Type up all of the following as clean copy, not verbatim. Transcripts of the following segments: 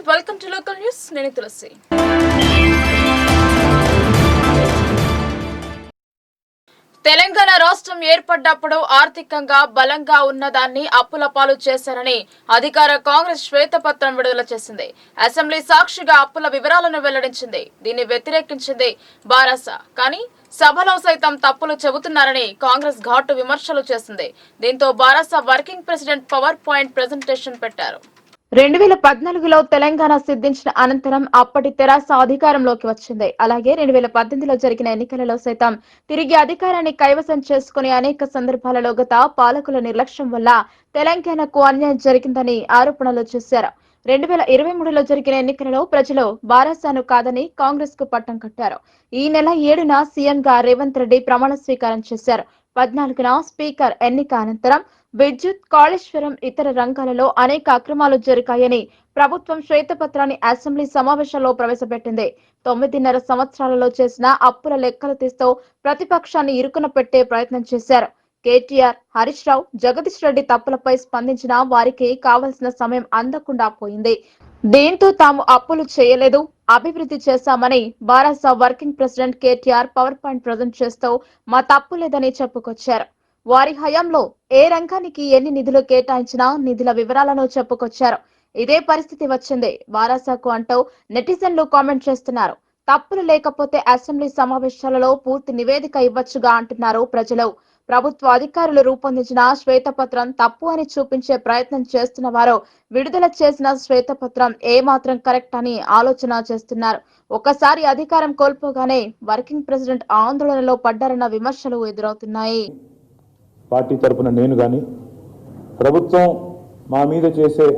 Welcome to local news. నేను తులసి. తెలంగాణ రాష్ట్రం ఏర్పడ్డప్పుడు ఆర్థికంగా బలంగా ఉన్నదాన్ని అప్పుల పాలు చేశారని అధికార కాంగ్రెస్ శ్వేతపత్రం విడుదల చేసింది. అసెంబ్లీ సాక్షిగా అప్పుల వివరాలను వెల్లడించింది. దీన్ని వ్యతిరేకించింది బారాస. కానీ సభలో సైతం తప్పులు చెబుతున్నారని కాంగ్రెస్ ఘాటు విమర్శలు చేసింది. దీంతో Barasa working president power point presentation పెట్టారు. 2014లో తెలంగాణ సిద్ధించిన అనంతరం అప్పటి తెరాస అధికారంలోకి వచ్చింది. అలాగే 2018లో జరిగిన ఎన్నికలలో సైతం తిరిగి అధికారాన్ని కైవసం చేసుకుని అనేక సందర్భాలలో గత పాలకుల నిర్లక్ష్యం వల్ల తెలంగాణకు అన్యాయం జరిగిందని ఆరోపణలు చేశారు. 2023లో జరిగిన ఎన్నికలలో ప్రజలు బారాసాను కాదని కాంగ్రెస్ కు పట్టం కట్టారు. ఈ నెల 7న సీఎంగా రేవంత్ రెడ్డి ప్రమాణ స్వీకారం చేశారు. 14న స్పీకర్ ఎన్నిక అనంతరం విద్యుత్, కాళేశ్వరం, ఇతర రంగాలలో అనేక అక్రమాలు జరిగాయని ప్రభుత్వం శ్వేతపత్రాన్ని అసెంబ్లీ సమావేశంలో ప్రవేశపెట్టింది. 9.5 సంవత్సరాలలో చేసిన అప్పుల లెక్కలు తీస్తూ ప్రతిపక్షాన్ని ఇరుకున పెట్టే ప్రయత్నం చేశారు. కేటీఆర్, హరీష్ రావు, జగదీష్ రెడ్డి తప్పులపై స్పందించిన వారికి కావలసిన సమయం అందకుండా పోయింది. దీంతో తాము అప్పులు చేయలేదు, అభివృద్ధి చేశామని Barasa working president KTR power point present చేస్తూ మా తప్పు లేదని చెప్పుకొచ్చారు. వారి హయాంలో ఏ రంగానికి ఎన్ని నిధులు కేటాయించినా నిధుల వివరాలను చెప్పుకొచ్చారు. ఇదే పరిస్థితి వచ్చింది బారాసాకు అంటూ నెటిజన్లు కామెంట్ చేస్తున్నారు. తప్పులు లేకపోతే అసెంబ్లీ సమావేశాలలో పూర్తి నివేదిక ఇవ్వచ్చుగా అంటున్నారు ప్రజలు. ప్రభుత్వ అధికారులు రూపొందించిన శ్వేతపత్రం తప్పు అని చూపించే ప్రయత్నం చేస్తున్న వారు విడుదల చేసిన శ్వేతపత్రం ఏ మాత్రం కరెక్ట్ అని ఆలోచన చేస్తున్నారు. ఒకసారి అధికారం కోల్పోగానే వర్కింగ్ ప్రెసిడెంట్ ఆందోళనలో పడ్డారన్న విమర్శలు ఎదురవుతున్నాయి. పార్టీ తరపున నేను కానీ ప్రభుత్వం మా మీద చేసే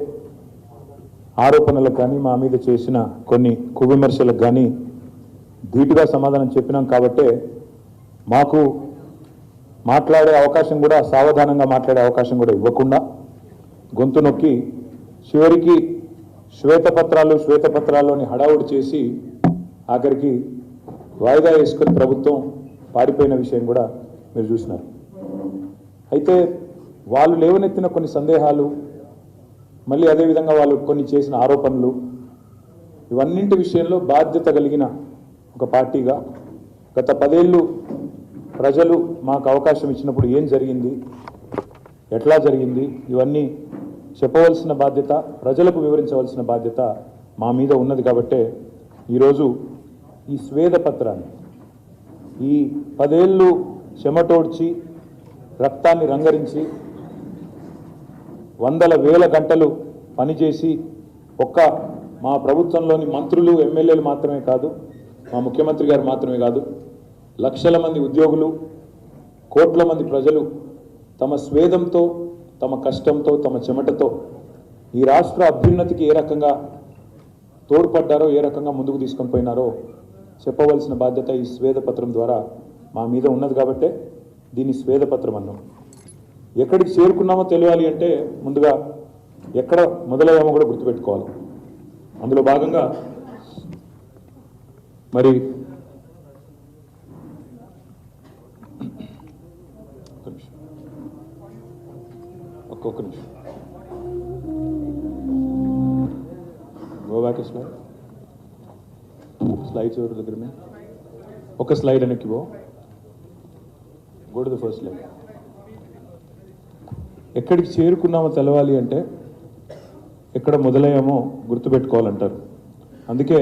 ఆరోపణలకు కానీ మా మీద చేసిన కొన్ని కువిమర్శలకు కానీ ధీటుగా సమాధానం చెప్పినాం కాబట్టే మాకు మాట్లాడే అవకాశం కూడా, సావధానంగా మాట్లాడే అవకాశం కూడా ఇవ్వకుండా గొంతు నొక్కి చివరికి శ్వేతపత్రాల్లోని హడావుడి చేసి ఆఖరికి వాయిదా వేసుకొని ప్రభుత్వం పారిపోయిన విషయం కూడా మీరు చూసినారు. అయితే వాళ్ళు లేవనెత్తిన కొన్ని సందేహాలు, మళ్ళీ అదేవిధంగా వాళ్ళు కొన్ని చేసిన ఆరోపణలు, ఇవన్నింటి విషయంలో బాధ్యత కలిగిన ఒక పార్టీగా గత 10 ఏళ్ళు ప్రజలు మాకు అవకాశం ఇచ్చినప్పుడు ఏం జరిగింది, ఎట్లా జరిగింది, ఇవన్నీ చెప్పవలసిన బాధ్యత, ప్రజలకు వివరించవలసిన బాధ్యత మా మీద ఉన్నది. కాబట్టే ఈరోజు ఈ శ్వేతపత్రాన్ని, ఈ 10 ఏళ్ళు చెమటోడ్చి రక్తాన్ని రంగరించి వందల వేల గంటలు పనిచేసి ఒక్క మా ప్రభుత్వంలోని మంత్రులు, ఎమ్మెల్యేలు మాత్రమే కాదు, మా ముఖ్యమంత్రి గారు మాత్రమే కాదు, లక్షల మంది ఉద్యోగులు, కోట్ల మంది ప్రజలు తమ స్వేదంతో, తమ కష్టంతో, తమ చెమటతో ఈ రాష్ట్ర అభ్యున్నతికి ఏ రకంగా తోడ్పడ్డారో, ఏ రకంగా ముందుకు తీసుకొని పోయినారో చెప్పవలసిన బాధ్యత ఈ శ్వేతపత్రం ద్వారా మా మీద ఉన్నది. కాబట్టే దీన్ని శ్వేతపత్రం అన్నాం. ఎక్కడికి చేరుకున్నామో తెలియాలి అంటే ముందుగా ఎక్కడ మొదలయ్యామో కూడా గుర్తుపెట్టుకోవాలి. అందులో భాగంగా మరి ఒక్క నిమిషం గో బ్యాక్ స్లైడ్స్ ఎవరి దగ్గర ఒక స్లైడ్ వెనక్కి go to the first slide. ఎక్కడికి చేరుకున్నామో తెలవాలి అంటే ఎక్కడ మొదలయ్యామో గుర్తుపెట్టుకోవాలంటారు. అందుకే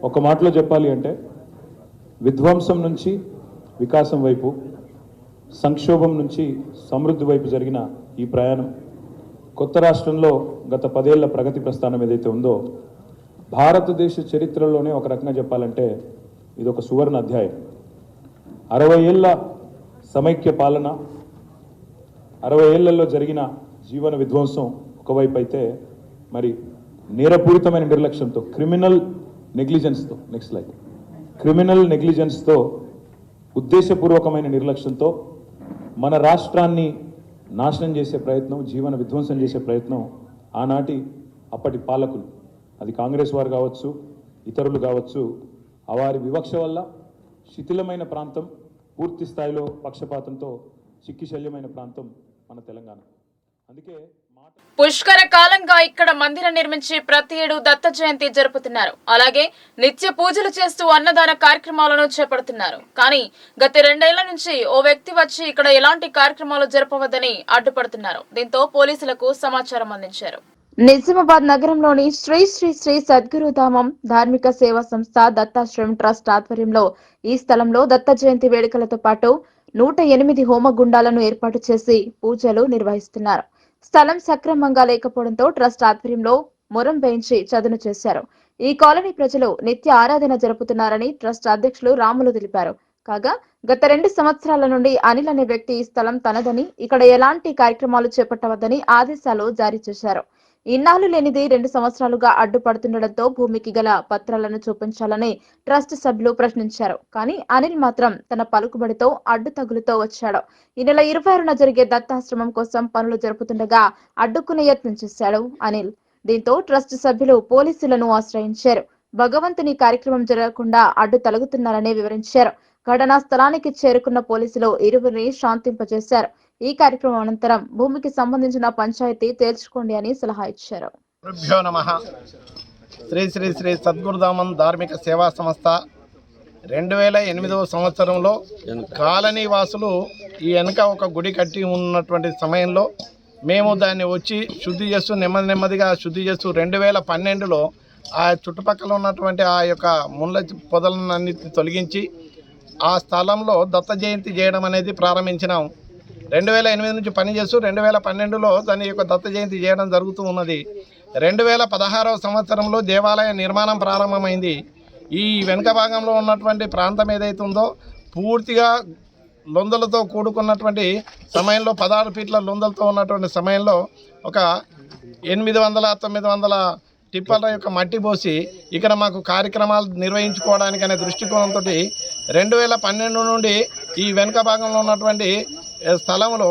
ఒక మాటలో చెప్పాలి అంటే విధ్వంసం నుంచి వికాసం వైపు, సంక్షోభం నుంచి సమృద్ధి వైపు జరిగిన ఈ ప్రయాణం కొత్త రాష్ట్రంలో గత 10 ఏళ్ల ప్రగతి ప్రస్థానం ఏదైతే ఉందో భారతదేశ చరిత్రలోనే ఒక రకంగా చెప్పాలంటే ఇది ఒక సువర్ణ అధ్యాయం. 60 ఏళ్ల సమైక్య పాలన, 60 ఏళ్లలో జరిగిన జీవన విధ్వంసం ఒకవైపు అయితే, మరి నేరపూరితమైన నిర్లక్ష్యంతో, క్రిమినల్ నెగ్లిజెన్స్తో, నెక్స్ట్ స్లైడ్, క్రిమినల్ నెగ్లిజెన్స్తో, ఉద్దేశపూర్వకమైన నిర్లక్ష్యంతో మన రాష్ట్రాన్ని నాశనం చేసే ప్రయత్నం, జీవన విధ్వంసం చేసే ప్రయత్నం ఆనాటి అప్పటి పాలకులు, అది కాంగ్రెస్ వారు కావచ్చు, ఇతరులు కావచ్చు, వారి వివక్ష వల్ల శిథిలమైన ప్రాంతం, పూర్తి స్థాయిలో పక్షపాతంతో చిక్కిశల్యమైన ప్రాంతం మన తెలంగాణ. అందుకే పుష్కర కాలంగా ఇక్కడ మందిరం నిర్మించి ప్రతి ఏడు దత్త జయంతి జరుపుతున్నారు. అలాగే నిత్య పూజలు చేస్తూ అన్నదాన కార్యక్రమాలను చేపడుతున్నారు. కానీ గత 2 ఏళ్ల నుంచి ఓ వ్యక్తి వచ్చి ఇక్కడ ఎలాంటి కార్యక్రమాలు జరపవద్దని అడ్డుపడుతున్నారు. దీంతో పోలీసులకు సమాచారం అందించారు. నిజామాబాద్ నగరంలోని శ్రీ శ్రీ శ్రీ సద్గురుధామం ధార్మిక సేవా సంస్థ దత్తాశ్రమం ట్రస్ట్ ఆధ్వర్యంలో ఈ స్థలంలో దత్త జయంతి వేడుకలతో పాటు 108 హోమగుండాలను ఏర్పాటు చేసి పూజలు నిర్వహిస్తున్నారు. స్థలం సక్రమంగా లేకపోవడంతో ట్రస్ట్ ఆధ్వర్యంలో మొరం వేయించి చదును చేశారు. ఈ కాలనీ ప్రజలు నిత్య ఆరాధన జరుపుతున్నారని ట్రస్ట్ అధ్యక్షులు రాములు తెలిపారు. కాగా గత 2 సంవత్సరాల నుండి అనిల్ అనే వ్యక్తి ఈ స్థలం తనదని, ఇక్కడ ఎలాంటి కార్యక్రమాలు చేపట్టవద్దని ఆదేశాలు జారీ చేశారు. ఇన్నాళ్లు లేనిది 2 సంవత్సరాలుగా అడ్డుపడుతుండటంతో భూమికి గల పత్రాలను చూపించాలని ట్రస్ట్ సభ్యులు ప్రశ్నించారు. కానీ అనిల్ మాత్రం తన పలుకుబడితో అడ్డు తగులుతో వచ్చాడు. ఈ నెల 26న జరిగే దత్తాశ్రమం కోసం పనులు జరుపుతుండగా అడ్డుకునే యత్నం చేశాడు అనిల్. దీంతో ట్రస్ట్ సభ్యులు పోలీసులను ఆశ్రయించారు. భగవంతుని కార్యక్రమం జరగకుండా అడ్డు తొలగుతున్నారని వివరించారు. ఘటనా స్థలానికి చేరుకున్న పోలీసులు ఇరువురిని శాంతింపజేశారు. ఈ కార్యక్రమం అనంతరం భూమికి సంబంధించిన పంచాయతీ తేల్చుకోండి అని సలహా ఇచ్చారు. శ్రీ శ్రీ శ్రీ సద్గురుధామం ధార్మిక సేవా సంస్థ 2008వ సంవత్సరంలో కాలనీ వాసులు ఈ వెనక ఒక గుడి కట్టి ఉన్నటువంటి సమయంలో మేము దాన్ని వచ్చి శుద్ధి చేస్తూ నెమ్మదిగా శుద్ధి చేస్తూ 2012లో ఆ చుట్టుపక్కల ఉన్నటువంటి ఆ యొక్క ముళ్ళ పొదలన్నిటిని తొలగించి ఆ స్థలంలో దత్త జయంతి చేయడం అనేది ప్రారంభించినాం. 2008 నుంచి పనిచేస్తూ 2012లో దాని యొక్క దత్త జయంతి చేయడం జరుగుతూ ఉన్నది. 2016వ సంవత్సరంలో దేవాలయ నిర్మాణం ప్రారంభమైంది. ఈ వెనుక భాగంలో ఉన్నటువంటి ప్రాంతం ఏదైతే ఉందో పూర్తిగా లొందలతో కూడుకున్నటువంటి సమయంలో 16 ఫీట్ల లొందలతో ఉన్నటువంటి సమయంలో ఒక 800-900 టిప్పర్ల యొక్క మట్టి పోసి ఇక్కడ మాకు కార్యక్రమాలు నిర్వహించుకోవడానికి అనే దృష్టికోణంతో 2012 నుండి ఈ వెనుక భాగంలో ఉన్నటువంటి స్థలంలో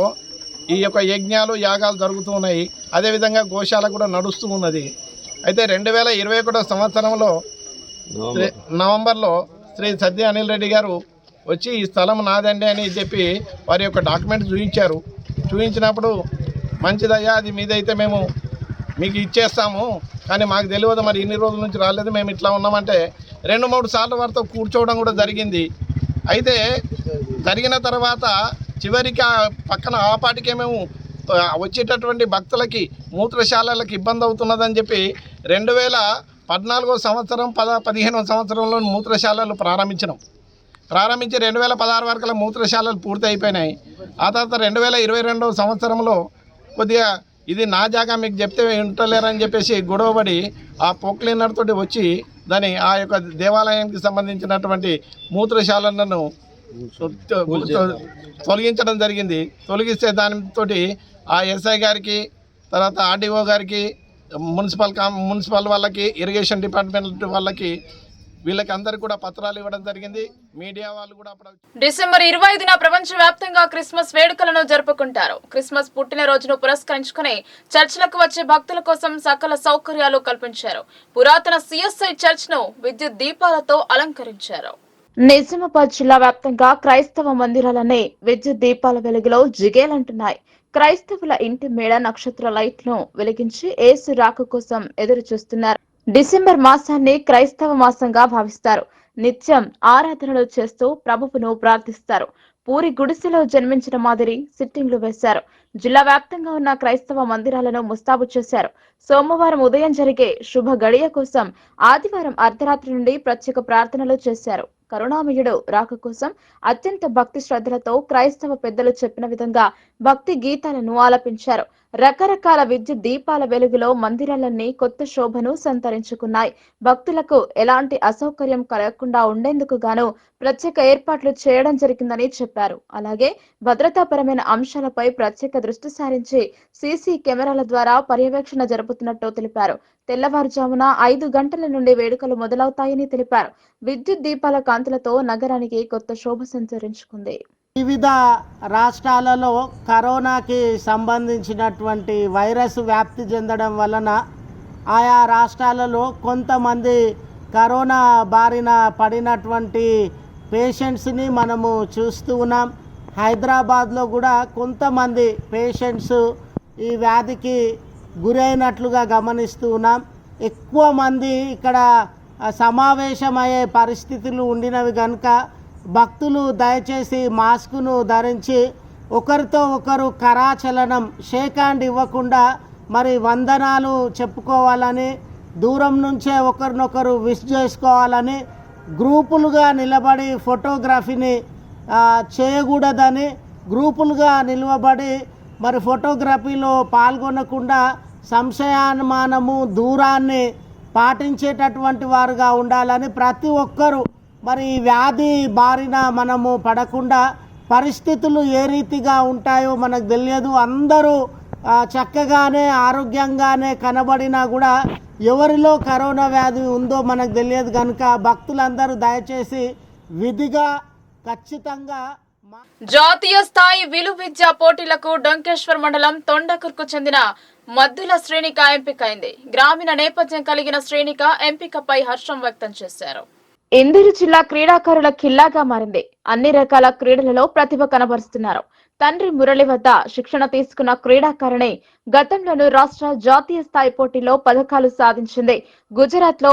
ఈ యొక్క యజ్ఞాలు యాగాలు జరుగుతూ ఉన్నాయి. అదేవిధంగా గోశాల కూడా నడుస్తూ ఉన్నది. అయితే 2021 సంవత్సరంలో నవంబర్లో శ్రీ సద్య అనిల్ రెడ్డి గారు వచ్చి ఈ స్థలం నాదండి అని చెప్పి వారి యొక్క డాక్యుమెంట్ చూపించారు. చూపించినప్పుడు మంచిదయ్యా, అది మీదైతే మేము మీకు ఇచ్చేస్తాము, కానీ మాకు తెలియదు, మరి ఇన్ని రోజుల నుంచి రాలేదు, మేము ఇట్లా ఉన్నామంటే 2-3 సార్లు వారితో కూర్చోవడం కూడా జరిగింది. అయితే జరిగిన తర్వాత చివరికి పక్కన ఆపాటికే మేము వచ్చేటటువంటి భక్తులకి మూత్రశాలలకు ఇబ్బంది అవుతున్నదని చెప్పి 2014వ సంవత్సరం 15వ సంవత్సరంలో మూత్రశాలలు ప్రారంభించి 2016 వరకు మూత్రశాలలు పూర్తి అయిపోయినాయి. ఆ తర్వాత 2022వ సంవత్సరంలో కొద్దిగా ఇది నా జాగా మీకు చెప్తే వింటలేరని చెప్పేసి గొడవపడి ఆ పొక్లీనర్ తోటి వచ్చి దాని ఆ యొక్క దేవాలయానికి సంబంధించినటువంటి మూత్రశాలను తొలగించడం జరిగింది. తొలగిస్తే దానితో ఆ ఎస్ఐ గారికి, తర్వాత ఆర్డీఓ గారికి, మున్సిపల్ వాళ్ళకి, ఇరిగేషన్ డిపార్ట్మెంట్ వాళ్ళకి, వీళ్ళకి అందరికి కూడా పత్రాలు ఇవ్వడం జరిగింది. మీడియా వాళ్ళు కూడా డిసెంబర్ 25న ప్రపంచవ్యాప్తంగా క్రిస్మస్ వేడుకలను జరుపుకుంటారు. క్రిస్మస్ పుట్టినరోజును పురస్కరించుకుని చర్చిలకు వచ్చే భక్తుల కోసం సకల సౌకర్యాలు కల్పించారు. పురాతన సిఎస్ఐ చర్చ్ ను విద్యుత్ దీపాలతో అలంకరించారు. నిజామాబాద్ జిల్లా వ్యాప్తంగా క్రైస్తవ మందిరాలన్నీ విద్యుత్ దీపాల వెలుగులో జిగేలంటున్నాయి. క్రైస్తవుల ఇంటి మేడ నక్షత్ర లైట్లను వెలిగించి యేసు రాక కోసం ఎదురు చూస్తున్నారు. డిసెంబర్ మాసాన్ని క్రైస్తవ మాసంగా భావిస్తారు. నిత్యం ఆరాధనలు చేస్తూ ప్రభువును ప్రార్థిస్తారు. పూరి గుడిసెలో జన్మించిన మాదిరి సిట్టింగ్లు వేశారు. జిల్లా వ్యాప్తంగా ఉన్న క్రైస్తవ మందిరాలను ముస్తాబు చేశారు. సోమవారం ఉదయం జరిగే శుభ గడియ కోసం ఆదివారం అర్ధరాత్రి నుండి ప్రత్యేక ప్రార్థనలు చేశారు. కరుణామయుడు రాక కోసం అత్యంత భక్తి శ్రద్ధలతో క్రైస్తవ పెద్దలు చెప్పిన విధంగా భక్తి గీతాలను ఆలపించారు. రకరకాల విద్యుత్ దీపాల వెలుగులో మందిరాలన్నీ కొత్త శోభను సంతరించుకున్నాయి. భక్తులకు ఎలాంటి అసౌకర్యం కలగకుండా ఉండేందుకు గాను ప్రత్యేక ఏర్పాట్లు చేయడం జరిగిందని చెప్పారు. అలాగే భద్రతాపరమైన అంశాలపై ప్రత్యేక దృష్టి సారించి సీసీ కెమెరాల ద్వారా పర్యవేక్షణ జరుపుతున్నట్టు తెలిపారు. తెల్లవారుజామున 5 గంటల నుండి వేడుకలు మొదలవుతాయని తెలిపారు. విద్యుత్ దీపాల కాంతులతో నగరానికి కొత్త శోభ సంతరించుకుంది. వివిధ రాష్ట్రాలలో కరోనాకి సంబంధించినటువంటి వైరస్ వ్యాప్తి చెందడం వలన ఆయా రాష్ట్రాలలో కొంతమంది కరోనా బారిన పడినటువంటి పేషెంట్స్ని మనము చూస్తూ ఉన్నాం. హైదరాబాద్లో కూడా కొంతమంది పేషెంట్స్ ఈ వ్యాధికి గురైనట్లుగా గమనిస్తూ ఉన్నాం. ఎక్కువ మంది ఇక్కడ సమావేశమయ్యే పరిస్థితులు ఉండినవి కనుక భక్తులు దయచేసి మాస్కును ధరించి ఒకరితో ఒకరు కరాచలనం షేక్ హ్యాండ్ ఇవ్వకుండా మరి వందనాలు చెప్పుకోవాలని, దూరం నుంచే ఒకరినొకరు విష్ చేసుకోవాలని, గ్రూపులుగా నిలబడి ఫోటోగ్రఫీని చేయకూడదని, గ్రూపులుగా నిలబడి మరి ఫోటోగ్రఫీలో పాల్గొనకుండా సంశయానుమానము దూరాన్ని పాటించేటటువంటి వారుగా ఉండాలని, ప్రతి ఒక్కరూ మరి ఈ వ్యాధి బారిన మనము పడకుండా పరిస్థితులు ఏ రీతిగా ఉంటాయో మనకు తెలియదు. అందరూ చక్కగానే ఆరోగ్యంగానే కనబడినా కూడా ఎవరిలో కరోనా వ్యాధి ఉందో మనకు తెలియదు కనుక భక్తులందరూ దయచేసి విధిగా ఖచ్చితంగా జాతీయ స్థాయి విలు విద్యా పోటీలకు డొంకేశ్వర్ మండలం తొండకూర్కు చెందిన మద్దుల శ్రేణిక ఎంపికైంది. గ్రామీణ నేపథ్యం కలిగిన శ్రేణిక ఎంపికపై హర్షం వ్యక్తం చేశారు. ఇందూరు జిల్లా క్రీడాకారుల ఖిల్లాగా మారింది. అన్ని రకాల క్రీడలలో ప్రతిభ కనబరుస్తున్నారు. తండ్రి మురళి వద్ద శిక్షణ తీసుకున్న క్రీడాకారిణి గతంలోనూ రాష్ట్ర జాతీయ స్థాయి పోటీలో పథకాలు సాధించింది. గుజరాత్ లో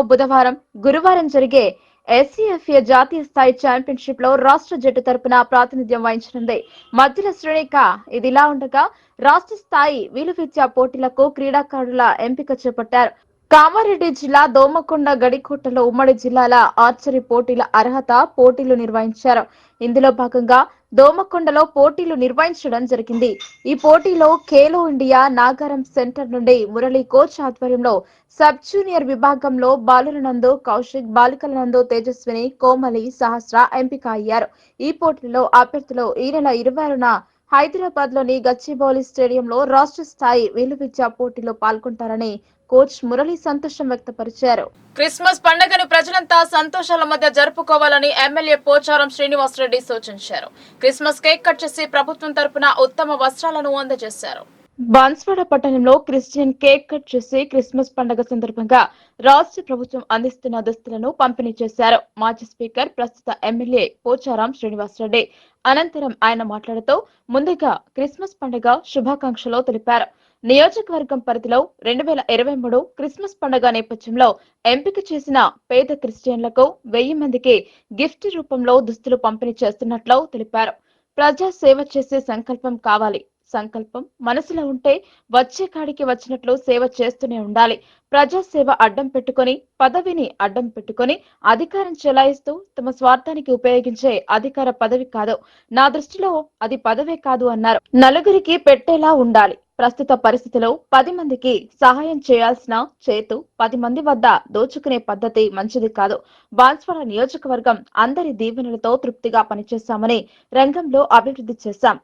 గురువారం జరిగే SCFA జాతీయ స్థాయి ఛాంపియన్షిప్ లో రాష్ట్ర జట్టు తరపున ప్రాతినిధ్యం వహించనుంది. మధ్యల శ్రేణిక ఇదిలా ఉండగా రాష్ట్ర స్థాయి వీలు విద్యా పోటీలకు క్రీడాకారుల ఎంపిక చేపట్టారు. కామారెడ్డి జిల్లా దోమకొండ గడికోటలో ఉమ్మడి జిల్లాల ఆర్చరీ పోటీల అర్హత పోటీలు నిర్వహించారు. ఇందులో భాగంగా దోమకొండలో పోటీలు నిర్వహించడం జరిగింది. ఈ పోటీలో ఖేలో ఇండియా నాగారం సెంటర్ నుండి మురళి కోచ్ ఆధ్వర్యంలో సబ్ జూనియర్ విభాగంలో బాలుల నందు కౌశిక్, బాలికల నందు తేజస్విని, కోమలి, సహస్ర ఎంపిక అయ్యారు. ఈ పోటీలో అభ్యర్థులు ఈ నెల 26న హైదరాబాద్ లోని గచ్చిబౌలి స్టేడియంలో రాష్ట్ర స్థాయి వీలు విద్యా పోటీలో పాల్గొంటారని కోచ్ మురళి సంతోషం వ్యక్తపరిచారు. క్రిస్మస్ పండుగను ప్రజలంతా సంతోషాల మధ్య జరుపుకోవాలని ఎమ్మెల్యే పోచారం శ్రీనివాసరెడ్డి సూచించారు. క్రిస్మస్ కేక్ కట్ చేసి ప్రభుత్వం తరపున ఉత్తమ వస్త్రాలను అందజేశారు. బాన్స్వాడ పట్టణంలో క్రిస్టియన్ కేక్ కట్ చేసి క్రిస్మస్ పండుగ సందర్భంగా రాష్ట్ర ప్రభుత్వం అందిస్తున్న దుస్తులను పంపిణీ చేశారు. మాజీ స్పీకర్ ప్రస్తుత ఎమ్మెల్యే పోచారం శ్రీనివాసరెడ్డి అనంతరం ఆయన మాట్లాడుతూ ముందుగా క్రిస్మస్ పండుగ శుభాకాంక్షలు తెలిపారు. నియోజకవర్గం పరిధిలో 2023 క్రిస్మస్ పండుగ నేపథ్యంలో ఎంపిక చేసిన పేద క్రిస్టియన్లకు 1000 మందికి గిఫ్ట్ రూపంలో దుస్తులు పంపిణీ చేస్తున్నట్లు తెలిపారు. ప్రజా సేవ చేసే సంకల్పం కావాలి. సంకల్పం మనసులో ఉంటే వచ్చే కాడికి వచ్చినట్లు సేవ చేస్తూనే ఉండాలి. ప్రజాసేవ అడ్డం పెట్టుకుని, పదవిని అడ్డం పెట్టుకుని అధికారం చెలాయిస్తూ తమ స్వార్థానికి ఉపయోగించే అధికార పదవి కాదు. నా దృష్టిలో అది పదవే కాదు అన్నారు. నలుగురికి పెట్టేలా ఉండాలి. ప్రస్తుత పరిస్థితిలో 10 మందికి సహాయం చేయాల్సిన చేతు 10 మంది వద్ద దోచుకునే పద్ధతి మంచిది కాదు. బాన్స్వాడ నియోజకవర్గం అందరి దీవెనలతో తృప్తిగా పనిచేశామని, రంగంలో అభివృద్ధి చేశాం.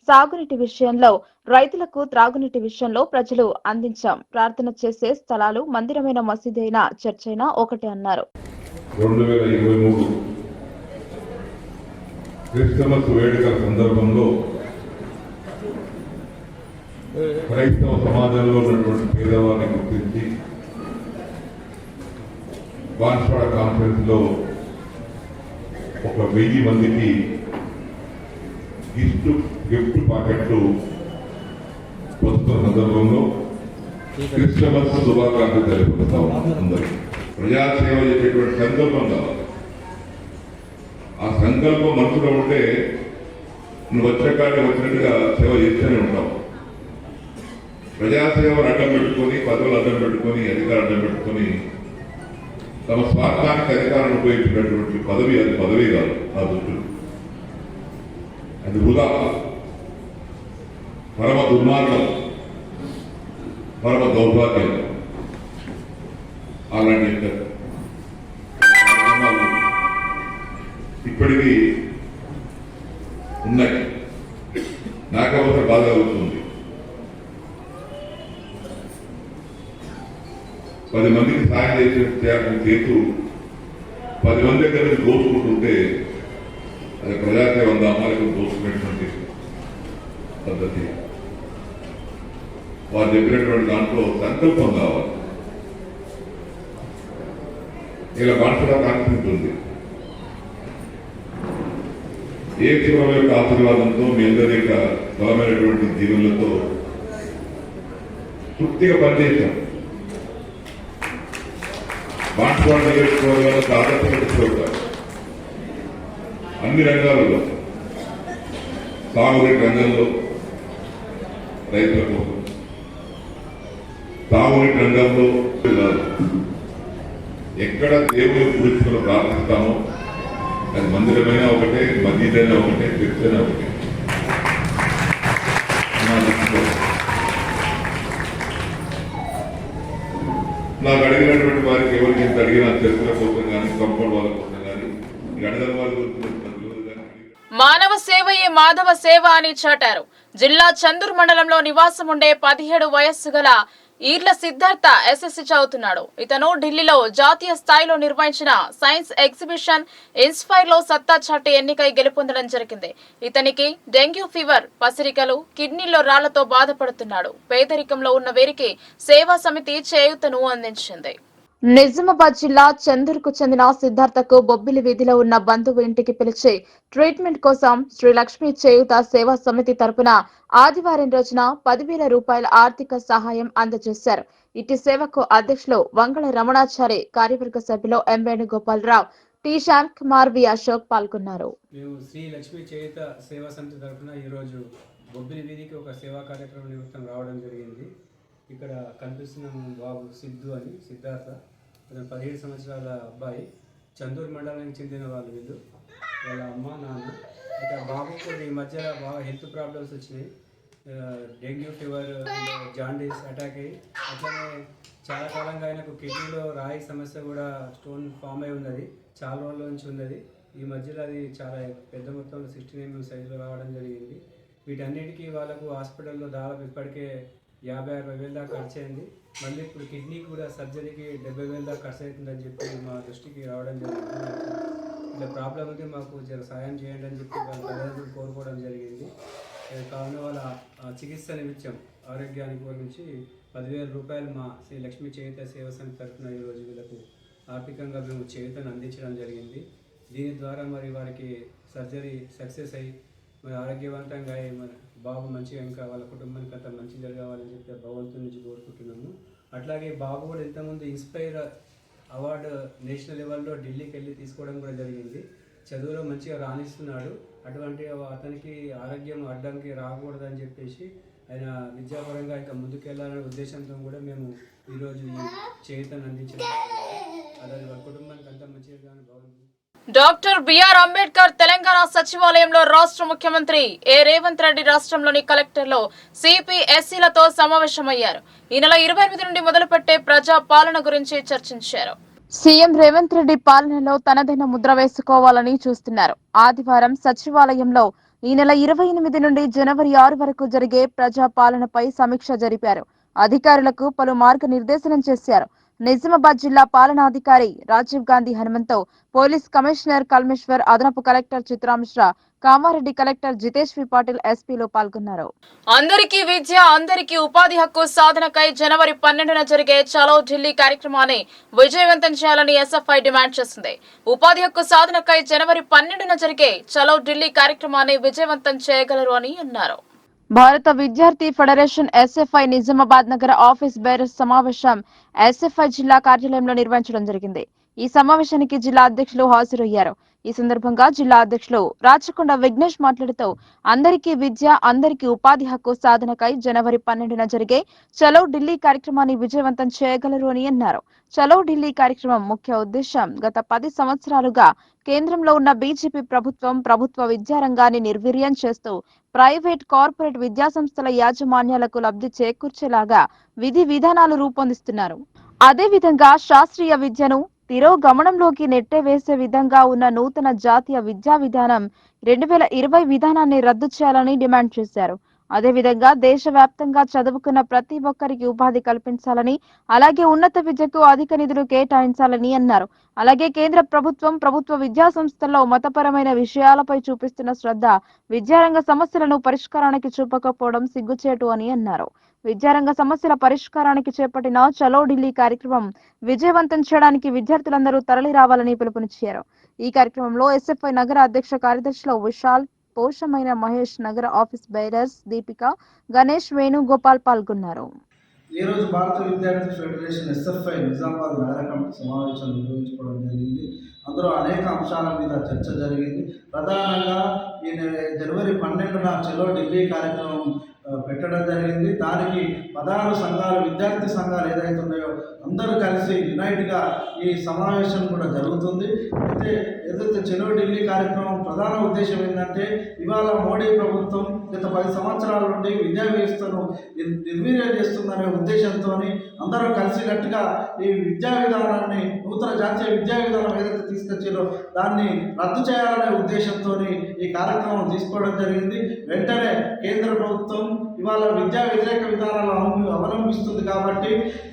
సాగునీటి విషయంలో, రైతులకు త్రాగునీటి విషయంలో ప్రజలు అందించాం. ప్రార్థన చేసే స్థలాలు మందిరమైన మసీదు అయినా చర్చ్ అయినా ఒకటే అన్నారు. 2023 క్రిస్మస్ వేడుకల సందర్భంలో క్రైస్తవ సమాజంలో ఉన్నటువంటి పేదవారిని గుర్తించి బాన్స్వాడ కాన్ఫరెన్స్ లో ఒక 1000 మందికి గిఫ్ట్ పాకెట్లు వస్తున్న సందర్భంలో క్రిస్మస్ శుభాకాంక్షలు తెలియపరుస్తా అందరూ. ప్రజాసేవ చేసేటువంటి సంకల్పం కావాలి. ఆ సంకల్పం మనసులో ఉంటే నువ్వు వచ్చేకాడికి వచ్చినట్టుగా సేవ చేస్తూనే ఉంటావు. ప్రజాసేవను అడ్డం పెట్టుకొని, పదవులు అడ్డం పెట్టుకొని, అధికారం అడ్డం పెట్టుకొని తమ స్వార్థానికి అధికారాన్ని ఉపయోగించినటువంటి పదవి, అది పదవి కాదు. ఆ దుష్టులు అది వృధా, పరమ దుర్మార్గం, పరమ దౌర్భాగ్యం. అలాంటి కార్యక్రమాలు ఇప్పటికీ ఉన్నాయి. నాకవసర బాధ అవుతుంది. 10 మందికి సాయం చేయాలని చేస్తూ 10 మంది దగ్గర నుంచి దోచుకుంటుంటే అది ప్రజాసేవ అందామా, లేకపోతే దోచుకునేటువంటి పద్ధతి. వారు చెప్పినటువంటి దాంట్లో సంకల్పం కావాలి. ఇలా బాన్స్వాడ కాన్ఫరెన్స్ ఉంది. ఏ శివం యొక్క ఆశీర్వాదంతో, మీ అందరి యొక్క బలమైనటువంటి జీవనలతో తృప్తిగా పనిచేశాం. బాన్సువాడ నియోజకవర్గాలు ఆదర్శంగా తీసుకొస్తారు. అన్ని రంగాల్లో, సాగునీటి రంగంలో రైతుల కోసం, సాగునీటి రంగంలో ఎక్కడ దేవుని గురించి ప్రార్థిస్తామో అది మందిరమైనా ఒకటే, మసీదైనా ఒకటే, చర్చైనా ఒకటే. నాకు అడిగినటువంటి వారికి ఎవరికి ఎంత అడిగినా చర్చల కోసం కానీ, కంపౌండ్ వాళ్ళ కోసం కానీ, గడదల వాళ్ళ గురించి మానవ సేవయే మాధవ సేవ అని చాటారు. జిల్లా చందూర్ మండలంలో నివాసం ఉండే 17 వయస్సు గల ఈర్ల సిద్ధార్థ ఎస్ఎస్సి చదువుతున్నాడు. ఇతను ఢిల్లీలో జాతీయ స్థాయిలో నిర్వహించిన సైన్స్ ఎగ్జిబిషన్ ఇన్స్పైర్ లో సత్తా చాటి ఎన్నికై గెలుపొందడం జరిగింది. ఇతనికి డెంగ్యూ ఫీవర్, పసిరికలు, కిడ్నీలో రాళ్లతో బాధపడుతున్నాడు. పేదరికంలో ఉన్న వీరికి సేవా సమితి చేయూతను అందించింది. నిజామాబాద్ జిల్లా చందూర్కు చెందిన సిద్ధార్థకు బొబ్బిలి వీధిలో ఉన్న బంధువు ఇంటికి పిలిచి ట్రీట్మెంట్ కోసం శ్రీ లక్ష్మీ చేయూత సేవా సమితి తరపున ఆదివారం రోజున 10,000 రూపాయల ఆర్థిక సహాయం అందజేశారు. ఇటు సేవకు అధ్యక్షులు వంగళ రమణాచారి, కార్యవర్గ సభ్యులు ఎం వేణుగోపాలరావు, టి శ్యామ్ కుమార్, వి అశోక్ పాల్గొన్నారు. మేము శ్రీ లక్ష్మీ చేయూత సేవా సమితి తరఫున ఈరోజు బొబ్బిలి వీధికి ఒక సేవా కార్యక్రమం నిమిత్తం రావడం జరిగింది. ఇక్కడ కనిపిస్తున్న బాబు సిద్ధు అని, సిద్ధార్థ, అతను 17 సంవత్సరాల అబ్బాయి. చందూర్ మండలానికి చెందిన వాళ్ళు వీళ్ళు, వాళ్ళ అమ్మ నాన్న. ఇక బాబుకు ఈ మధ్య బాగా హెల్త్ ప్రాబ్లమ్స్ వచ్చినాయి. డెంగ్యూ ఫీవర్, జాండీస్ అటాక్ అయ్యి, అట్లనే చాలా కాలంగా ఆయనకు కిడ్నీలో రాయి సమస్య కూడా, స్టోన్ ఫామ్ అయి ఉన్నది, చాలా రోజుల నుంచి ఉన్నది. ఈ మధ్యలో అది చాలా పెద్ద మొత్తంలో 16 mm సైజులో రావడం జరిగింది. వీటన్నిటికీ వాళ్ళకు హాస్పిటల్లో దాదాపు ఇప్పటికే 50-60 వేలు దాకా ఖర్చు అయింది. మళ్ళీ ఇప్పుడు కిడ్నీ కూడా సర్జరీకి 70 వేలు దాకా ఖర్చు అవుతుందని చెప్పి మా దృష్టికి రావడం జరిగింది. ఇలా ప్రాబ్లం ఉంది, మాకు జర సాయం చేయండి అని చెప్పి వాళ్ళ తల్లిదండ్రులు కోరుకోవడం జరిగింది. కావున వాళ్ళ చికిత్స నిమిత్తం ఆరోగ్యానికి గురించి 10,000 రూపాయలు మా శ్రీ లక్ష్మీ చేయూత సేవా సమితి తరఫున ఈరోజు వీళ్ళకు ఆర్థికంగా మేము చేయూతను అందించడం జరిగింది. దీని ద్వారా మరి వారికి సర్జరీ సక్సెస్ అయ్యి మరి ఆరోగ్యవంతంగా అయ్యి మరి బాబు మంచిగా ఇంకా వాళ్ళ కుటుంబానికి అంత మంచి జరగాలని చెప్పి భగవంతుని నుంచి కోరుకుంటున్నాము. అట్లాగే బాబు కూడా ఇంతకుముందు ఇన్స్పైర్ అవార్డు నేషనల్ లెవెల్లో ఢిల్లీకి వెళ్ళి తీసుకోవడం కూడా జరిగింది. చదువులో మంచిగా రాణిస్తున్నాడు. అటువంటి అతనికి ఆరోగ్యం అడ్డంకి రాకూడదని చెప్పేసి ఆయన విద్యాపరంగా ఇంకా ముందుకెళ్లాలనే ఉద్దేశంతో కూడా మేము ఈరోజు ఈ చేయూతను అందించడం. అలాగే వాళ్ళ కుటుంబానికి అంత మంచిగా కానీ భగవంతుని. డాక్టర్ బిఆర్ అంబేద్కర్ తెలంగాణ సచివాలయంలో రాష్ట్ర ముఖ్యమంత్రి ఏ రేవంత్ రెడ్డి రాష్ట్రంలోని కలెక్టర్లు సిపిఎస్సీలతో సమావేశమయ్యారు. ఈ నెల 28 నుండి మొదలుపెట్టే ప్రజా పాలన గురించి చర్చించారు. సీఎం రేవంత్ రెడ్డి పాలనలో తనదైన ముద్ర వేసుకోవాలని చూస్తున్నారు. ఆదివారం సచివాలయంలో ఈ నెల 28 నుండి జనవరి 6 వరకు జరిగే ప్రజా పాలనపై సమీక్ష జరిపారు. అధికారులకు పలు మార్గనిర్దేశనం చేశారు. నిజామాబాద్ జిల్లా పాలనాధికారి రాజీవ్ గాంధీ హనుమంతో, పోలీస్ కమిషనర్ కల్మేశ్వర్, అదనపు కలెక్టర్ చిత్రామిశ్రా, కామారెడ్డి కలెక్టర్ జితేష్ వి పాటిల్ ఎస్పీలు పాల్గొన్నారు. అందరికీ విద్య, అందరికీ ఉపాధి హక్కు సాధనకై జనవరి 12న జరిగే చలో ఢిల్లీ కార్యక్రమాన్ని విజయవంతం చేయాలని ఎస్ఎఫ్ఐ డిమాండ్ చేసింది. ఉపాధి హక్కు సాధనకై జనవరి 12న జరిగే చలో ఢిల్లీ కార్యక్రమాన్ని విజయవంతం చేయగలరు అని అన్నారు. భారత విద్యార్థి ఫెడరేషన్ ఎస్ఎఫ్ఐ నిజామాబాద్ నగర ఆఫీస్ బేరర్స్ సమావేశం ఎస్ఎఫ్ఐ జిల్లా కార్యాలయంలో నిర్వహించడం జరిగింది. ఈ సమావేశానికి జిల్లా అధ్యక్షులు హాజరయ్యారు. ఈ సందర్భంగా జిల్లా అధ్యక్షులు రాచకొండ విఘ్నేష్ మాట్లాడుతూ అందరికీ విద్య, అందరికీ ఉపాధి హక్కు సాధనకై జనవరి 12న జరిగే చలో ఢిల్లీ కార్యక్రమాన్ని విజయవంతం చేయగలరు అని అన్నారు. చలో ఢిల్లీ కార్యక్రమం ముఖ్య ఉద్దేశం గత 10 సంవత్సరాలుగా కేంద్రంలో ఉన్న బీజేపీ ప్రభుత్వం ప్రభుత్వ విద్యారంగాన్ని నిర్వీర్యం చేస్తూ ప్రైవేట్, కార్పొరేట్ విద్యాసంస్థల యాజమాన్యాలకు లబ్ధి చేకూర్చేలాగా విధి విధానాలు రూపొందిస్తున్నారు. అదేవిధంగా శాస్త్రీయ విద్యను తిరోగమనంలోకి నెట్టేవేసే విధంగా ఉన్న నూతన జాతీయ విద్యా విధానం 2020 విధానాన్ని రద్దు చేయాలని డిమాండ్ చేశారు. అదేవిధంగా దేశవ్యాప్తంగా చదువుకున్న ప్రతి ఒక్కరికి ఉపాధి కల్పించాలని, అలాగే ఉన్నత విద్యకు అధిక నిధులు కేటాయించాలని అన్నారు. అలాగే కేంద్ర ప్రభుత్వం ప్రభుత్వ విద్యా సంస్థల్లో మతపరమైన విషయాలపై చూపిస్తున్న శ్రద్ధ విద్యారంగ సమస్యలను పరిష్కారానికి చూపకపోవడం సిగ్గుచేటు అని అన్నారు. విద్యారంగ సమస్యల పరిష్కారానికి చేపట్టిన చలో ఢిల్లీ కార్యక్రమం విజయవంతం చేయడానికి విద్యార్థులందరూ తరలి రావాలని పిలుపునిచ్చారు. ఈ కార్యక్రమంలో ఎస్ఎఫ్ఐ నగర అధ్యక్ష కార్యదర్శులు విశాల్, పోషమైన మహేష్, నగర ఆఫీస్ బేరర్స్ దీపిక, గణేష్, వేణుగోపాల్ పాల్గొన్నారు. ఈరోజు భారత విద్యార్థి ఫెడరేషన్ ఎస్ఎఫ్ఐ నిజామాబాద్ నగర కమిటీ సమావేశం నిర్వహించుకోవడం జరిగింది. అందులో అనేక అంశాల మీద చర్చ జరిగింది. ప్రధానంగా ఈ జనవరి 12న చలో ఢిల్లీ కార్యక్రమం పెట్టడం జరిగింది. దానికి 16 సంఘాలు, విద్యార్థి సంఘాలు ఏదైతే ఉన్నాయో అందరూ కలిసి యునైట్గా ఈ సమావేశం కూడా జరుగుతుంది. అయితే ఏదైతే చలో ఢిల్లీ కార్యక్రమం ప్రధాన ఉద్దేశం ఏంటంటే, ఇవాళ మోడీ ప్రభుత్వం గత 10 సంవత్సరాల నుండి విద్యా వ్యవస్థను నిర్వీర్యం చేస్తుందనే ఉద్దేశంతో అందరూ కలిసికట్టుగా ఈ విద్యా విధానాన్ని, నూతన జాతీయ విద్యా విధానం ఏదైతే తీసుకొచ్చారో దాన్ని రద్దు చేయాలనే ఉద్దేశంతో ఈ కార్యక్రమం తీసుకోవడం జరిగింది. వెంటనే కేంద్ర ప్రభుత్వం ఇవాళ విద్యా వ్యతిరేక విధానాలను అవలంబిస్తుంది కాబట్టి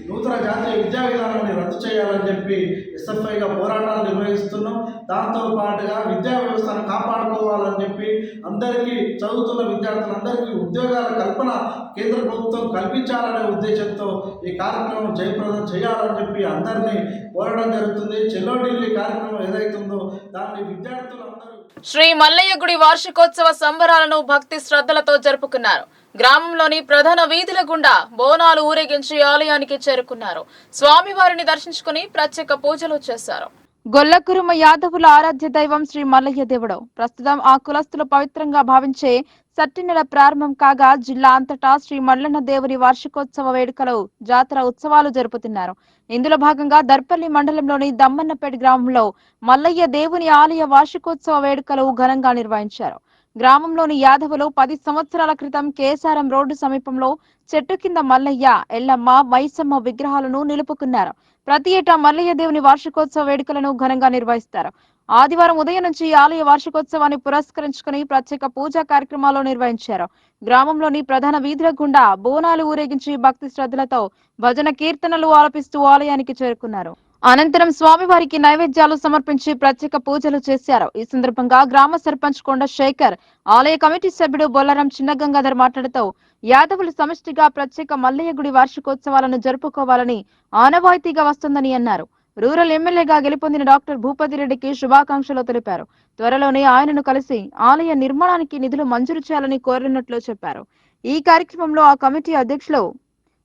నూతన జాతీయ విద్యా విధానాన్ని రద్దు చేయాలని చెప్పి ఎస్ఎఫ్ఐగా పోరాటాలు నిర్వహిస్తున్నాం. దాంతో పాటుగా విద్యా వ్యవస్థను కాపాడుకోవాలని చెప్పి అందరికీ, చదువుతున్న విద్యార్థులందరికీ ఉద్యోగాల కల్పన కేంద్ర ప్రభుత్వం కల్పించాలనే ఉద్దేశంతో ఈ కార్యక్రమం జయప్రదం చేయాలని చెప్పి అందరినీ కోరడం జరుగుతుంది. చెలో ఢిల్లీ కార్యక్రమం ఏదైతుందో దాన్ని విద్యార్థులందరూ శ్రీ మల్లయ్య గుడి వార్షికోత్సవ సంబరాలను భక్తి శ్రద్ధలతో జరుపుకున్నారు. గ్రామంలోని ప్రధాన వీధుల గుండా బోనాలు ఊరేగించి ఆలయానికి చేరుకున్నారు. స్వామివారిని దర్శించుకుని ప్రత్యేక పూజలు చేశారు. గొల్లకురుమ యాదవుల ఆరాధ్య దైవం శ్రీ మల్లయ్య దేవుడు. ప్రస్తుతం ఆ కులస్తులు పవిత్రంగా భావించే సట్టి నెల ప్రారంభం కాగా జిల్లా అంతటా శ్రీ మల్లన్న దేవుని వార్షికోత్సవ వేడుకలు, జాతర ఉత్సవాలు జరుపుతున్నారు. ఇందులో భాగంగా దర్పల్లి మండలంలోని దమ్మన్నపేట గ్రామంలో మల్లయ్య దేవుని ఆలయ వార్షికోత్సవ వేడుకలు ఘనంగా నిర్వహించారు. గ్రామంలోని యాదవులు 10 సంవత్సరాల క్రితం కేసారం రోడ్డు సమీపంలో చెట్టు కింద మల్లయ్య, ఎల్లమ్మ, మైసమ్మ విగ్రహాలను నిలుపుకున్నారు. ప్రతి ఏటా మల్లయ్య దేవుని వార్షికోత్సవ వేడుకలను ఘనంగా నిర్వహిస్తారు. ఆదివారం ఉదయం నుంచి ఆలయ వార్షికోత్సవాన్ని పురస్కరించుకుని ప్రత్యేక పూజా కార్యక్రమాలు నిర్వహించారు. గ్రామంలోని ప్రధాన వీధుల గుండా బోనాలు ఊరేగించి భక్తి శ్రద్ధలతో భజన కీర్తనలు ఆలపిస్తూ ఆలయానికి చేరుకున్నారు. అనంతరం స్వామివారికి నైవేద్యాలు సమర్పించి ప్రత్యేక పూజలు చేశారు. ఈ సందర్భంగా గ్రామ సర్పంచ్ కొండ శేఖర్, ఆలయ కమిటీ సభ్యుడు బొల్లారం చిన్నగంగాధర్ మాట్లాడుతూ యాదవులు సమిష్టిగా ప్రత్యేక మల్లయ్య గుడి వార్షికోత్సవాలను జరుపుకోవాలని ఆనవాయితీగా వస్తుందని అన్నారు. రూరల్ ఎమ్మెల్యేగా గెలుపొందిన డాక్టర్ భూపతిరెడ్డికి శుభాకాంక్షలు తెలిపారు. త్వరలోనే ఆయనను కలిసి ఆలయ నిర్మాణానికి నిధులు మంజూరు చేయాలని కోరినట్లు చెప్పారు. ఈ కార్యక్రమంలో ఆ కమిటీ అధ్యక్షులు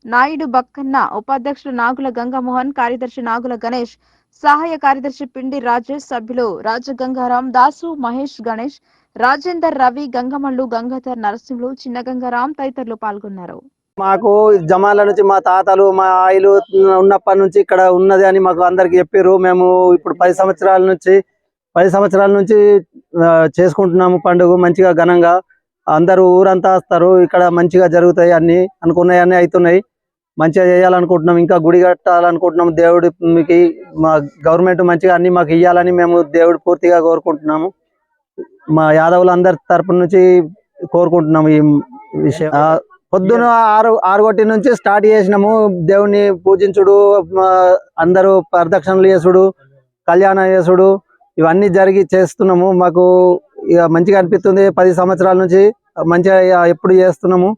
నాయుడు బక్కన్న, ఉపాధ్యక్షులు నాగుల గంగామోహన్, కార్యదర్శి నాగుల గణేష్, సహాయ కార్యదర్శి పిండి రాజేష్, సభ్యులు రాజగంగారాం, దాసు, మహేష్, గణేష్, రాజేందర్, రవి, గంగమల్లు, గంగాధర్, నరసింహులు, చిన్న గంగారాం తదితరులు పాల్గొన్నారు. మాకు జమాల నుంచి మా తాతలు, మా ఆయిలు ఉన్నప్పటి నుంచి ఇక్కడ ఉన్నది అని మాకు అందరికి చెప్పారు. మేము ఇప్పుడు 10 సంవత్సరాల నుంచి చేసుకుంటున్నాము పండుగ. మంచిగా ఘనంగా అందరూ ఊరంతా వస్తారు. ఇక్కడ మంచిగా జరుగుతాయి, అన్ని అనుకున్నాయన్నీ అవుతున్నాయి. మంచిగా చేయాలనుకుంటున్నాం. ఇంకా గుడి కట్టాలనుకుంటున్నాం. దేవుడికి మా గవర్నమెంట్ మంచిగా అన్ని మాకు ఇవ్వాలని మేము దేవుడు పూర్తిగా కోరుకుంటున్నాము. మా యాదవులందరి తరపు నుంచి కోరుకుంటున్నాము ఈ విషయం. పొద్దున 6 నుంచి స్టార్ట్ చేసినాము. దేవుణ్ణి పూజించుడు, అందరూ ప్రదక్షిణలు చేసుడు, కళ్యాణం చేసుడు, ఇవన్నీ చేస్తున్నాము. మాకు ఇక మంచిగా అనిపిస్తుంది. 10 సంవత్సరాల నుంచి మంచిగా ఎప్పుడు చేస్తున్నాము.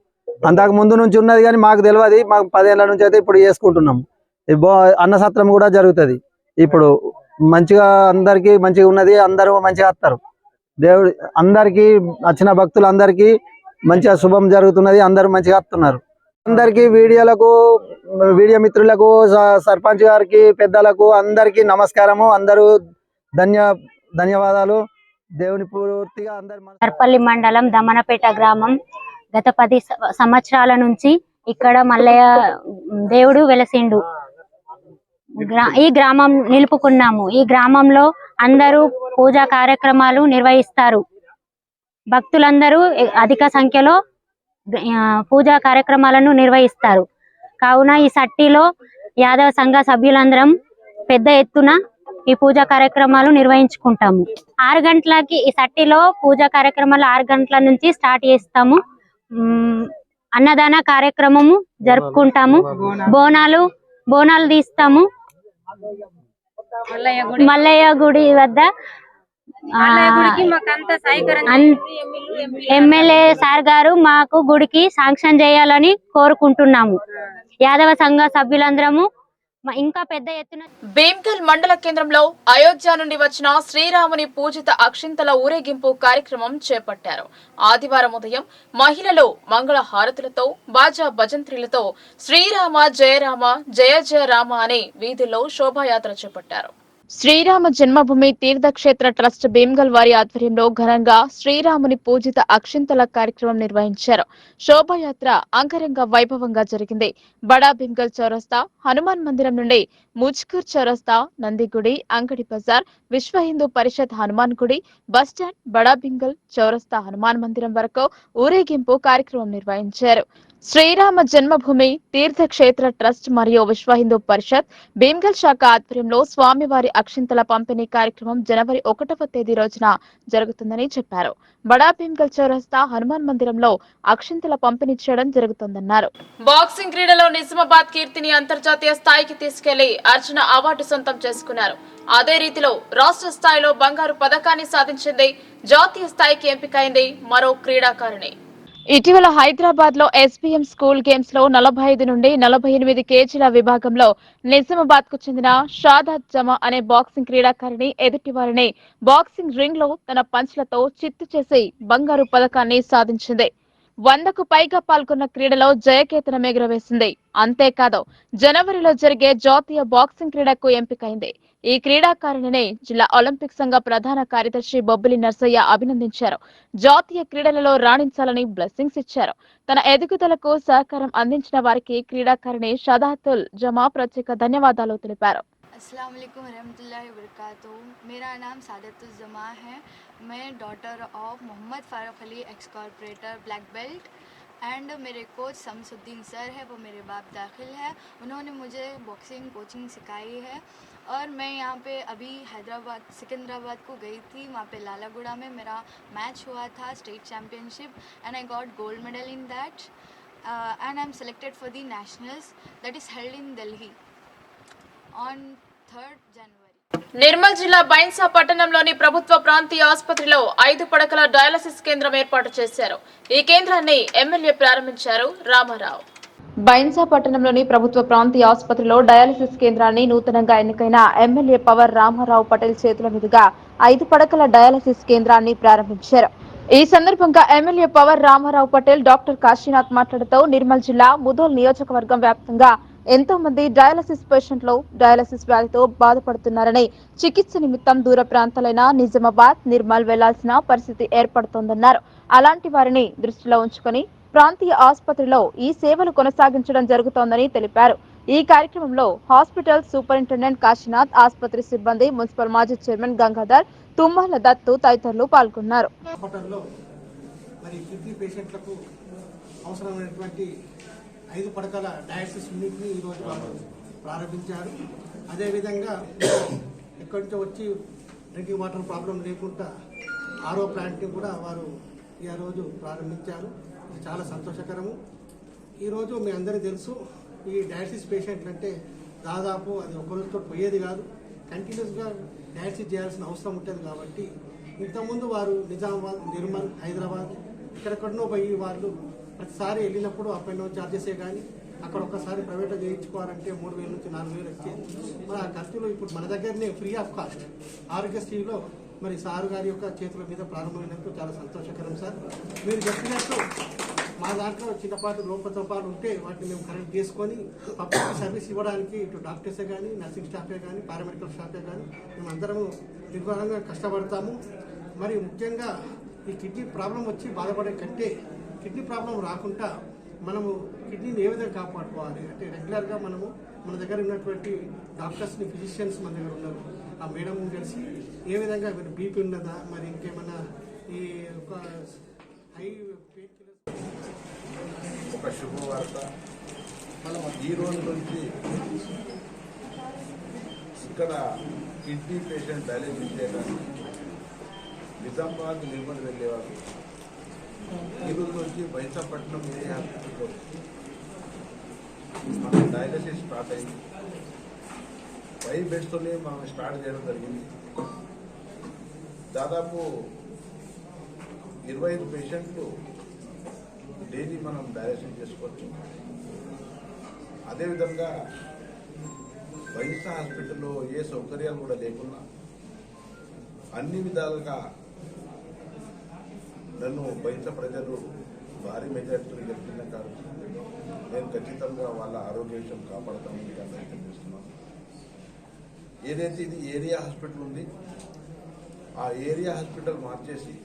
అంతకు ముందు నుంచి ఉన్నది కానీ మాకు తెలియదు. మాకు 10 ఏళ్ల నుంచి అయితే ఇప్పుడు చేసుకుంటున్నాము. అన్నసత్రం కూడా జరుగుతుంది. ఇప్పుడు మంచిగా అందరికి మంచిగా ఉన్నది. అందరూ మంచిగా వస్తారు. దేవుడు అందరికి వచ్చిన భక్తులందరికీ మంచిగా శుభం జరుగుతున్నది. అందరూ మంచిగా వస్తున్నారు. అందరికి వీడియో మిత్రులకు, సర్పంచ్ గారికి, పెద్దలకు అందరికీ నమస్కారము. అందరూ ధన్యవాదాలు. దేవుని పూర్తిగా అందరు. దర్పల్లి మండలం దమ్మన్నపేట గ్రామం గత 10 సంవత్సరాల నుంచి ఇక్కడ మల్లయ్య దేవుడు వెలసిండు. ఈ గ్రామం నిలుపుకున్నాము. ఈ గ్రామంలో అందరూ పూజా కార్యక్రమాలు నిర్వహిస్తారు. భక్తులందరూ అధిక సంఖ్యలో పూజా కార్యక్రమాలను నిర్వహిస్తారు. కావున ఈ సట్టిలో యాదవ సంఘ సభ్యులందరం పెద్ద ఎత్తున ఈ పూజా కార్యక్రమాలు నిర్వహించుకుంటాము. 6 గంటలకి ఈ సట్టిలో పూజా కార్యక్రమాలు 6 గంటల నుంచి స్టార్ట్ చేస్తాము. అన్నదాన కార్యక్రమము జరుపుకుంటాము. బోనాలు తీస్తాము. మల్లయ్య గుడి వద్ద ఎమ్మెల్యే సార్ గారు మాకు గుడికి శాంక్షన్ చేయాలని కోరుకుంటున్నాము. యాదవ సంఘ సభ్యులందరము ఇంకా పెద్ద ఎత్తున భీమ్గల్ మండల కేంద్రంలో అయోధ్య నుండి వచ్చిన శ్రీరాముని పూజిత అక్షింతల ఊరేగింపు కార్యక్రమం చేపట్టారు. ఆదివారం ఉదయం మహిళలు మంగళ హారతులతో బాజా భజంత్రీలతో శ్రీరామ జయరామ జయ జయ రామ అనే వీధుల్లో శోభాయాత్ర చేపట్టారు. శ్రీరామ జన్మభూమి తీర్థక్షేత్ర ట్రస్ట్ భీమ్గల్ వారి ఆధ్వర్యంలో ఘనంగా శ్రీరాముని పూజిత అక్షింతల కార్యక్రమం నిర్వహించారు. శోభాయాత్ర అంగరంగ వైభవంగా జరిగింది. బడా భీమ్గల్ చౌరస్తా, హనుమాన్ మందిరం నుండి ముజ్కూర్ చౌరస్తా, నందిగుడి, అంగడి బజార్, విశ్వ హిందూ పరిషత్ హనుమాన్ గుడి, బస్టాండ్, బడా భీమ్గల్ చౌరస్తా, హనుమాన్ మందిరం వరకు ఊరేగింపు కార్యక్రమం నిర్వహించారు. శ్రీరామ జన్మభూమి తీర్థక్షేత్ర ట్రస్ట్ మరియు విశ్వ హిందూ పరిషత్ భీమ్గల్ శాఖ ఆధ్వర్యంలో స్వామివారి అక్షింతల పంపిణీ కార్యక్రమం జనవరి 1వ తేదీ రోజున జరుగుతుందని చెప్పారు. బడా భీమ్గల్ చౌరస్తా, హనుమాన్ మందిరంలో అక్షింతల పంపిణీ చేయడం జరుగుతుందన్నారు. బాక్సింగ్ క్రీడలో నిజామాబాద్ కీర్తిని అంతర్జాతీయ స్థాయికి తీసుకెళ్లి అర్జున అవార్డు సొంతం చేసుకున్నారు. అదే రీతిలో రాష్ట్ర స్థాయిలో బంగారు పథకాన్ని సాధించింది. జాతీయ స్థాయికి ఎంపికైంది మరో క్రీడాకారిణి. ఇటీవల హైదరాబాద్ లో ఎస్బీఎం స్కూల్ గేమ్స్ లో 45 నుండి 48 కేజీల విభాగంలో నిజామాబాద్ కు చెందిన షాదాత్ జమా అనే బాక్సింగ్ క్రీడాకారిణి ఎదుటి వారిని బాక్సింగ్ రింగ్ లో తన పంచ్లతో చిత్తు చేసి బంగారు పథకాన్ని సాధించింది. 100కు పైగా పాల్గొన్న క్రీడలో జయకేతనం ఎగురవేసింది. అంతేకాదు జనవరిలో జరిగే జాతీయ బాక్సింగ్ క్రీడకు ఎంపికైంది. ఈ క్రీడాకారిణిని జిల్లా ఒలింపిక్ సంఘ ప్రధాన కార్యదర్శి బొబ్బిలి నర్సయ్య అభినందించారు. జాతీయ క్రీడలలో రాణించాలని బ్లెస్సింగ్స్ ఇచ్చారు. తన ఎదుగుదలకు సహకారం అందించిన వారికి క్రీడాకారిణి షాదాతుల్ జమా ప్రత్యేక ధన్యవాదాలు తెలిపారు. अस्सलाम वालेकुम रहमतुल्लाहि वबरकातुहू। मेरा नाम सादतुल जमा है। मैं daughter of Mohammad Farooq Ali, ex corporator, black belt, and मेरे कोच शमसुद्दीन सर है, वो मेरे बाप दाखिल है। उन्होंने मुझे बॉक्सिंग कोचिंग सिखाई है और मैं यहाँ पे अभी हैदराबाद सिकंदराबाद को गई थी। वहाँ पे लालागुड़ा में मेरा मैच हुआ था, state championship, and I got gold medal in that, and I am selected for the nationals that is held in Delhi on 3rd January. Nirmal జిల్లా బైన్సా పట్టణంలోని ప్రభుత్వ ప్రాంతీయ ఆసుపత్రిలో 5 పడకల డయాలసిస్ కేంద్రం ఏర్పాటు చేశారు. ఈ కేంద్రాన్ని ఎమ్మెల్యే ప్రారంభించారు రామారావు. బైన్సా పట్టణంలోని ప్రభుత్వ ప్రాంతీయ ఆసుపత్రిలో డయాలసిస్ కేంద్రాన్ని నూతనంగా ఎన్నికైన ఎమ్మెల్యే పవర్ రామారావు పటేల్ చేతుల మీదుగా 5 పడకల డయాలసిస్ కేంద్రాన్ని ప్రారంభించారు. ఈ సందర్భంగా ఎమ్మెల్యే పవర్ రామారావు పటేల్ డాక్టర్ కాశీనాథ్ మాట్లాడుతూ నిర్మల్ జిల్లా ముదోల్ నియోజకవర్గం వ్యాప్తంగా ఎంతో మంది డయాలసిస్ పేషెంట్లు డయాలసిస్ వ్యాధితో బాధపడుతున్నారని, చికిత్స నిమిత్తం దూర ప్రాంతాలైన నిజామాబాద్, నిర్మల్ వెళ్లాల్సిన పరిస్థితి ఏర్పడుతోందన్నారు. అలాంటి వారిని దృష్టిలో ఉంచుకొని ప్రాంతీయ ఆసుపత్రిలో ఈ సేవలు కొనసాగించడం జరుగుతోందని తెలిపారు. ఈ కార్యక్రమంలో హాస్పిటల్ సూపరింటెండెంట్ కాశీనాథ్, ఆసుపత్రి సిబ్బంది, మున్సిపల్ మాజీ చైర్మన్ గంగాధర్, తుమ్మల దత్తు తదితరులు పాల్గొన్నారు. అవసరమైనటువంటి 5 పడకల డయాలసిస్ యూనిట్ని ఈరోజు వాళ్ళు ప్రారంభించారు. అదేవిధంగా ఎక్కడి నుంచో వచ్చి డ్రింకింగ్ వాటర్ ప్రాబ్లం లేకుండా ఆరో ప్లాంట్ని కూడా వారు ఈ రోజు ప్రారంభించారు. ఇది చాలా సంతోషకరము. ఈరోజు మీ అందరికీ తెలుసు, ఈ డయాలసిస్ పేషెంట్లు అంటే దాదాపు అది ఒక రోజుతో పోయేది కాదు, కంటిన్యూస్గా డయాలసిస్ చేయాల్సిన అవసరం ఉంటుంది. కాబట్టి ఇంతకుముందు వారు నిజామాబాద్, నిర్మల్, హైదరాబాద్ ఎక్కడెక్కడనో పోయి వాళ్ళు ప్రతిసారి వెళ్ళినప్పుడు అప్ అండ్ డౌన్ ఛార్జెసే కానీ అక్కడ ఒక్కసారి ప్రైవేట్లో చేయించుకోవాలంటే 3,000 నుంచి 4,000 వచ్చేది. మరి ఆ ఖర్చులు ఇప్పుడు మన దగ్గరనే ఫ్రీ ఆఫ్ కాస్ట్ ఆరోగ్యశ్రీలో మరి సారు గారి యొక్క చేతుల మీద ప్రారంభమైనందుకు చాలా సంతోషకరం సార్. మీరు చెప్పినట్టు మా దాంట్లో చిన్నపాటు లోపతోపాలు ఉంటే వాటిని మేము కరెక్ట్ చేసుకొని పబ్లిక్ సర్వీస్ ఇవ్వడానికి ఇటు డాక్టర్సే కానీ, నర్సింగ్ స్టాఫే కానీ, పారామెడికల్ స్టాఫే కానీ మేమందరము నిర్వహణగా కష్టపడతాము. మరి ముఖ్యంగా ఈ కిడ్నీ ప్రాబ్లం వచ్చి బాధపడే కంటే కిడ్నీ ప్రాబ్లం రాకుండా మనము కిడ్నీని ఏ విధంగా కాపాడుకోవాలి అంటే రెగ్యులర్గా మనము మన దగ్గర ఉన్నటువంటి డాక్టర్స్ని, ఫిజిషియన్స్ మన దగ్గర ఉన్నారు, ఆ మేడం కలిసి ఏ విధంగా బీపీ ఉన్నదా, మరి ఇంకేమన్నా ఈ ఒక హై పెయిన్ కిల్లర్స్. ఒక శుభవార్త, ఈ రోజు నుంచి ఇక్కడ కిడ్నీ పేషెంట్ డయాలసిస్ చేయడానికి నిజామాబాద్, నిర్మల్ వెళ్ళేవారు ఈ రోజు నుంచి బైన్సాపట్నం ఏరియా హాస్పిటల్లో మన డయాలసిస్ స్టార్ట్ అయింది. 5 బెడ్స్తోనే మనం స్టార్ట్ చేయడం జరిగింది. దాదాపు 25 పేషెంట్లు డైలీ మనం డయాలసిస్ చేసుకోవచ్చు. అదేవిధంగా వైఎస్ హాస్పిటల్లో ఏ సౌకర్యాలు కూడా లేకున్నా అన్ని విధాలుగా నన్ను వైఎస్ ప్రజలు భారీ మెజార్టీని గెలిచిన కాబట్టి నేను ఖచ్చితంగా వాళ్ళ ఆరోగ్య విషయం కాపాడతామని ప్రయత్నం చేస్తున్నాను. ఏదైతే ఇది ఏరియా హాస్పిటల్ ఉంది, ఆ ఏరియా హాస్పిటల్ మార్చేసి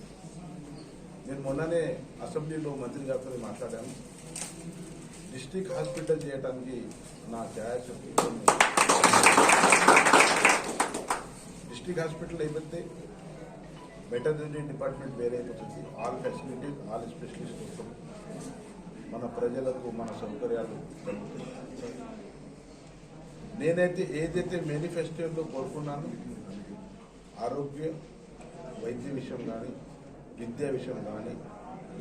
నేను మొన్ననే అసెంబ్లీలో మంత్రి గారితో మాట్లాడాను. డిస్ట్రిక్ట్ హాస్పిటల్ చేయడానికి నా ఛాయాశక్తి డిస్ట్రిక్ట్ హాస్పిటల్ అయిపోతే వెటర్నరీ డిపార్ట్మెంట్ వేరే అయిపోతుంది. ఆల్ ఫెసిలిటీస్, ఆల్ స్పెషలిస్ట్ కోసం మన ప్రజలకు మన సౌకర్యాలు కలుగుతాయి. నేనైతే ఏదైతే మేనిఫెస్టోలో కోరుకున్నానో ఆరోగ్య వైద్య విషయం కానీ, విద్యా విషయం కానీ,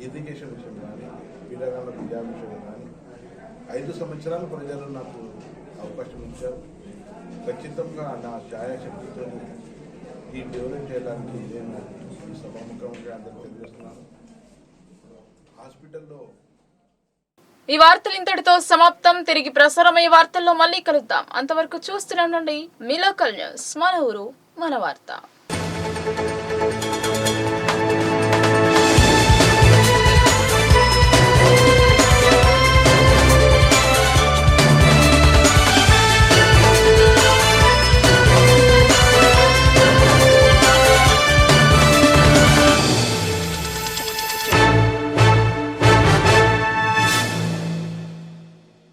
ఎడ్యుకేషన్ విషయం కానీ, పిల్లగాళ్ళ విద్యా విషయం కానీ 5 సంవత్సరాలు ప్రజలు నాకు అవకాశం ఇచ్చారు. ఖచ్చితంగా నా ఛాయాశక్తితో ఈ డెవలప్ చేయడానికి నేను ఈ సభాముఖంగా అందరూ తెలియజేస్తున్నాను. హాస్పిటల్లో ఈ వార్తలు ఇంతటితో సమాప్తం. తిరిగి ప్రసారమయ్యే వార్తల్లో మళ్ళీ కలుద్దాం. అంతవరకు చూస్తూనే ఉండండి మీ లోకల్ న్యూస్. మన ఊరు మన వార్త.